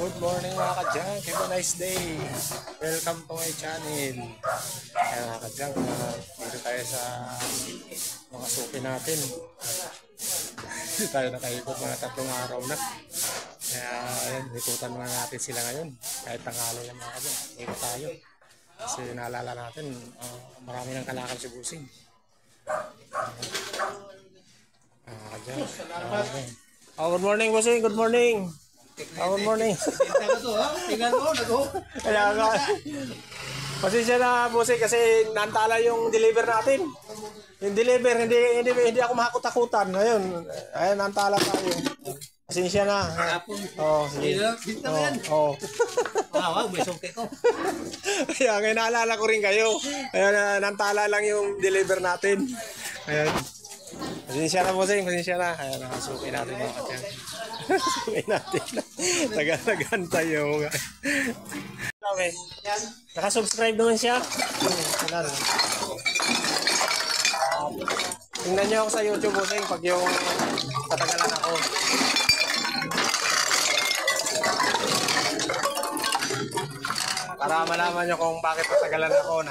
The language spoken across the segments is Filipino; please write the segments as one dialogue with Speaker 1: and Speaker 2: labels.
Speaker 1: Good morning mga ka-junk, have a nice day. Welcome to my channel. Kaya mga ka-junk, dito tayo sa mga suki natin. Dito tayo nakaikot mga 3 araw na. Kaya ayan, ikutan muna natin sila ngayon. Kahit tanghali lang mga ka-junk, ikot tayo. Kasi naalala natin, marami ng kalakal si Busing. Ka-junk, good morning Busing, good morning. Good morning. Kaya nga. Pasensya na Busing kasi nantala yung deliver natin. Yung deliver hindi ako makakot-takutan. Ngayon, ayun nantala tayo. Pasensya na. Oh, sige. Oh.
Speaker 2: Wow, may sungke ko.
Speaker 1: Kaya ngayon naalala ko rin kayo. Kaya nantala lang yung deliver natin. Ayun. Pasensya na Busing, pasensya na. Ayan, nakasuki natin mga katyan. Suki natin. Taga-tagan tayo. Nakasubscribe naman siya. Tingnan niyo ako sa YouTube Busing pag yung tatagalan ako. Para malaman niyo kung bakit tatagalan ako.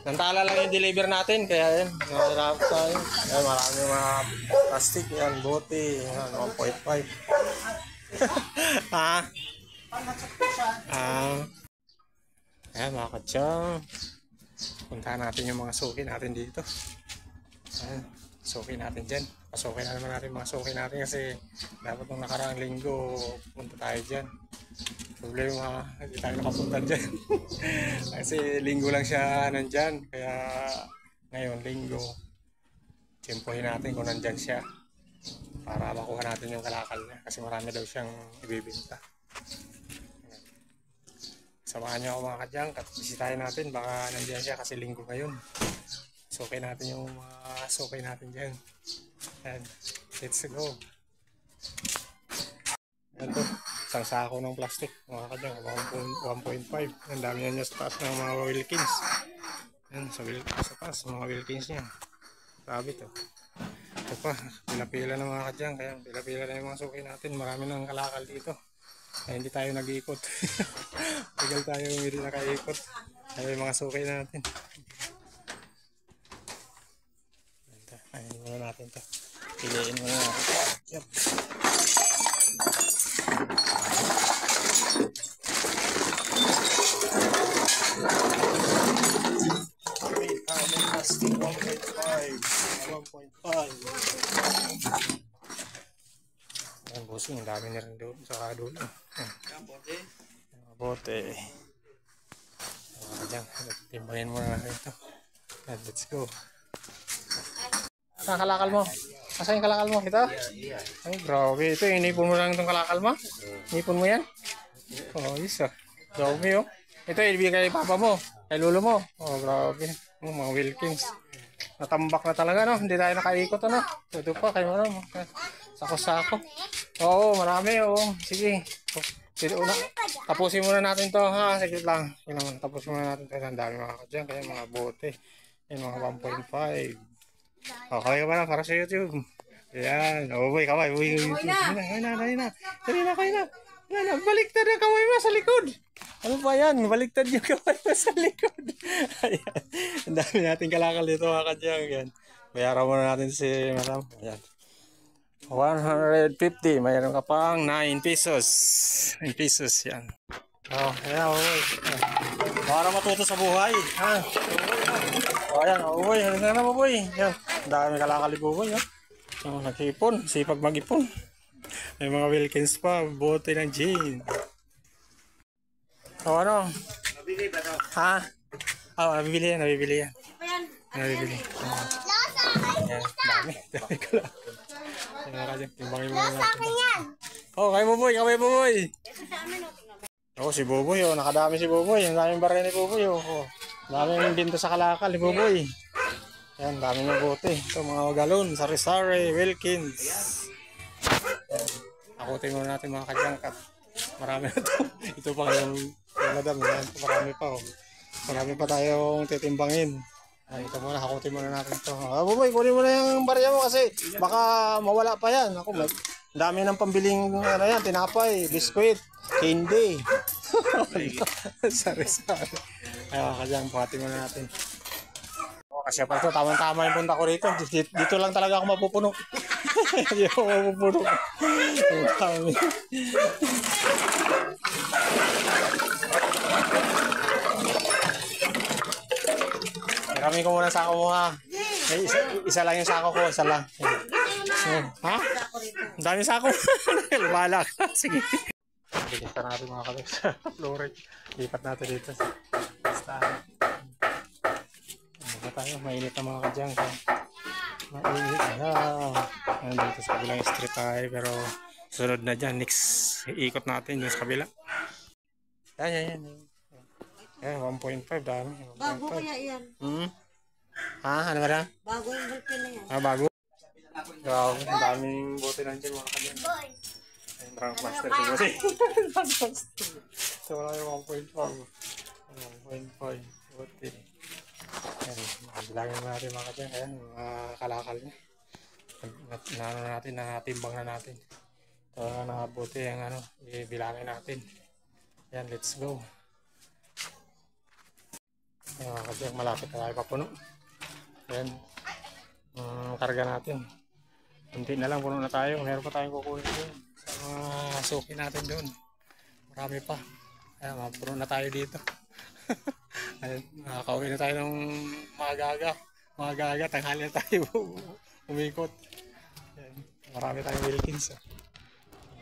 Speaker 1: Nantala lang yung deliver natin, kaya yan, narap tayo. Yan, marami mga plastic, yan, bote, yan, 1.5. Ayan, mga kadyang. Puntahan natin yung mga suki natin dito. Ayan, suki natin dyan. Pasuki na naman natin mga suki natin kasi dapat nung nakaraang linggo, punta tayo dyan. Problema, hindi tayo nakapunta dyan. Kasi linggo lang siya nandyan. Kaya ngayon, linggo, tiyempohin natin kung nandyan siya. Para makuha natin yung kalakal niya. Kasi marami daw siyang ibibinta. Samahan niyo ako mga kadyang. Bisitahin natin. Baka nandyan siya kasi linggo ngayon. Sukay natin yung mga sukay natin dyan. And let's go. Ayan to. Isang sako ng plastic, mga kadyang, 1.5. Ang dami niya sa taas ng mga Wilkins. Yan, sa taas, mga Wilkins niya. Grabe to. Ito pa, pila-pila na mga kadyang, kaya pila-pila na yung mga suki natin. Marami nang kalakal dito. Kaya hindi tayo nag-iikot. Tagal tayo hindi naka-iikot. Kaya yung mga suki natin. Ayun muna natin to. Piliin muna natin. Yep. Plastic 1.5. Ayan Busing, ang dami na rin doon sa dulo. Bote. Timbahin muna natin ito. Let's go. Saan kalakal mo? Saan yung kalakal mo? Ito? Ay, grabe. Ito, inipon mo lang itong kalakal mo? Inipon mo yan? Oh, isa. Grabe oh. Ito, ibigay kay papa mo. Kay lolo mo. Oh, grabe. Oh, mga Wilkins. Natambak na talaga, no? Hindi tayo nakaikot, ano? Ito pa, kayo mo. Sako-sako. Oo, marami, oo. Sige. Tapusin muna natin to, ha? Sige lang. Tapusin muna natin to. Ang dami mga kadyan. Kaya mga bote. Yung mga 1.5. Okay ka ba na para sa YouTube? Ayan. Oh, boy, kamay. Uy, na. Baliktad ang kamay mo sa likod. Ano pa yan? Baliktad yung kamay mo sa likod. Ayan. Ang dami natin kalakal dito mga kadyang. Ayan. Bayaran muna natin si Madam. Ayan. 150. Mayroon ka pang 9 pesos. 9 pesos. Yan. Oh, ayan. Para matuto sa buhay. Ha? Oh, ayan. Oh, boy. Ano na naman, boy? Ayan. Ang dami kalakal ni boy. Oh, nag-ipon. Sipag mag-ipon. May mga Wilkins pa, bote ng gin. O ano?
Speaker 2: Nabili ba ito?
Speaker 1: Ha? Oo, nabibili yan. Nabibili. Yan, dami ko lang. Timbangin mo na natin. Oh, kaya mo boy. Oh, si Boboy, oh, nakadami si Boboy. Ang daming baril ni Boboy, oh. Daming binto sa kalakal ni Boboy. Yan, daming yung bote. Ito, mga galon, sari-sari, Wilkins. Akutin muna natin mga kadyangkat. Marami na ito. Ito pa yung madam. Yan. Marami pa. Oh. Marami pa tayong titimbangin. Ay, ito muna, hakutin muna natin ito. Buboy, kunin mo na yung barya mo kasi baka mawala pa yan. Ako, ang dami ng pambiling ano yan, tinapay, biskwit, candy. Sari-sari. Ayaw ka dyan, hakutin muna natin. Kasi pa ito, tama-tama yung punta ko rito. Dito lang talaga ako mapupuno. Hindi ako mapupuno. Ang dami. Marami ko muna sako mo ha. Isa lang yung sako ko, isa lang. Ha? Ang dami sako. Lumala ka. Sige. Lipat natin mga kalok sa flooring. Lipat natin dito. Basta. Ano tayo? Mainit na mga kadyang. Mainit na. Ano dito sa kabilang street tayo. Pero sunod na dyan. Next ikot natin yung sa kabila. Yan. 1.5 dami. 1.5.
Speaker 3: Bago kaya yan?
Speaker 1: Ha? Ano ba na?
Speaker 3: Bago yung bulkin na yan.
Speaker 1: Bago? Grabe, ang daming bote nandiyan mga kadyan. Ayun, rank master ko kasi. So wala yung 1.5. 1.5 bote. Ayan, bilangin mo natin mga kadyan. Ayan, mga kalakal niya. Natimbang na natin. Ito na bote yung ano, bilangin natin. Ayan, let's go. Ayan mga kadyan, malapit na tayo papuno. Ayan, karga natin. Kunti na lang, puno na tayo. Meron pa tayong kukunin doon sa mga suki natin doon. Marami pa. Ayan, puno na tayo dito. Ayan, nakakauwi na tayo ng magaga. Tanghali na tayo umikot. Ayan, marami tayong Wilkins.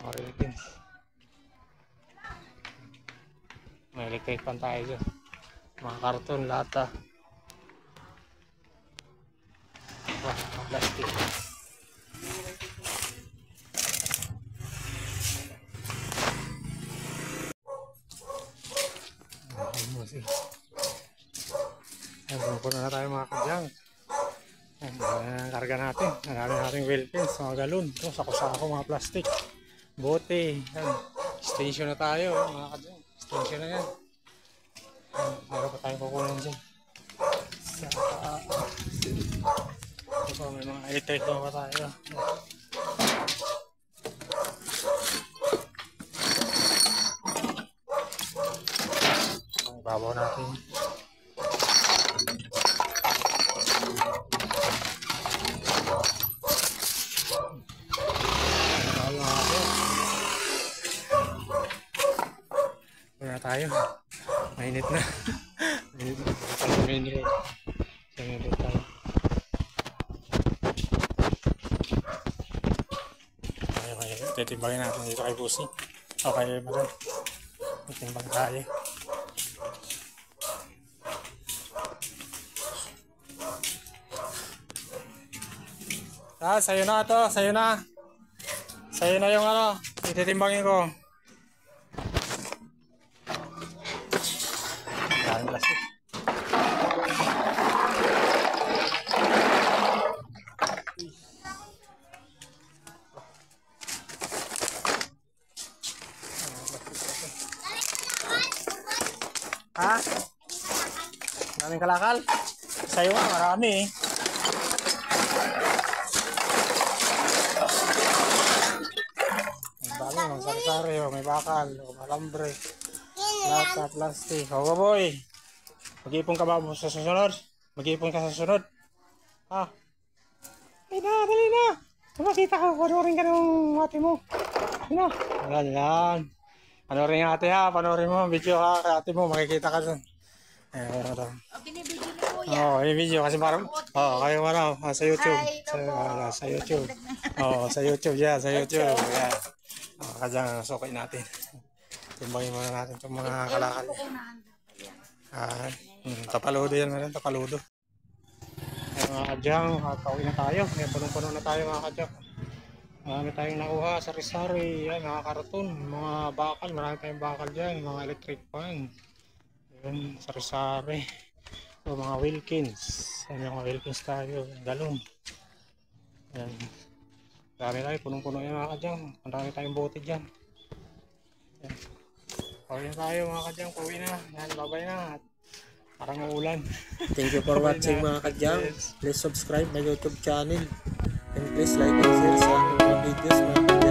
Speaker 1: Mga Wilkins. May electric pan tayo dyan. Mga karton, lata. Mga plastic. Ayan, puno na tayo mga kadyang. Ayan, karga natin. Nagaling natin Wilkins, mga galon. Ito, sako-sako, mga plastic. Bote. Ayan, station na tayo mga kadyang. Station na yan. Meron pa tayong kukunin dyan. Ito, may mga electric pa tayo. Babaw natin. Wala tayo. Mainit na. Mainit na. Main road. Sa main road tayo. Titimbangin natin dito kay Busi. O kay Madan. Titimbang tayo. Sa'yo na ito. Sa'yo na. Sa'yo na yung ano. Ititimbangin ko. Maraming plastic. Ha? Maraming kalakal? Sa'yo nga, marami eh. Ang dami, mga sari-sari, may bakal, malambre, lata, plastic. O boy, mag-iipon ka ba sa susunod? Mag-iipon ka sa susunod? Ha? Ay na, dali na! Makita ka, panoorin ka ng ate mo. Ano? Yan. Panoorin nga ate ha, panoorin mo ang video ha, kay ate mo, makikita ka dun. Ayan, ito.
Speaker 3: Binibidyo ni Kuya.
Speaker 1: Oo, yung video kasi parang, kayo ano, sa YouTube. Sa YouTube. Oo, sa YouTube yan, sa YouTube. Yan. Kadyang sukay natin. Timbangin muna natin itong mga kalakal. Tapaludo yan, meron, tapaludo. Ayan mga kadyang, pauwi na tayo. Ayan, punong-puno na tayo mga kadyang. Marami tayong nakuha, sari-sari, yan, mga karton, mga bakal, marami tayong bakal dyan, mga electric pan. Yan, sari-sari. So, mga Wilkins. Yan yung mga Wilkins tayo, galon. Yan. Marami tayo, punong-puno yan mga kadyang. Marami tayong bote dyan. Yan. Pauwi na tayo mga kadyang, pauwi na. Yan, babay na. Parang uulan.
Speaker 4: Thank you for watching mga kadyang. Please subscribe my YouTube channel. And please like and share sa aking mga videos mga kadyang.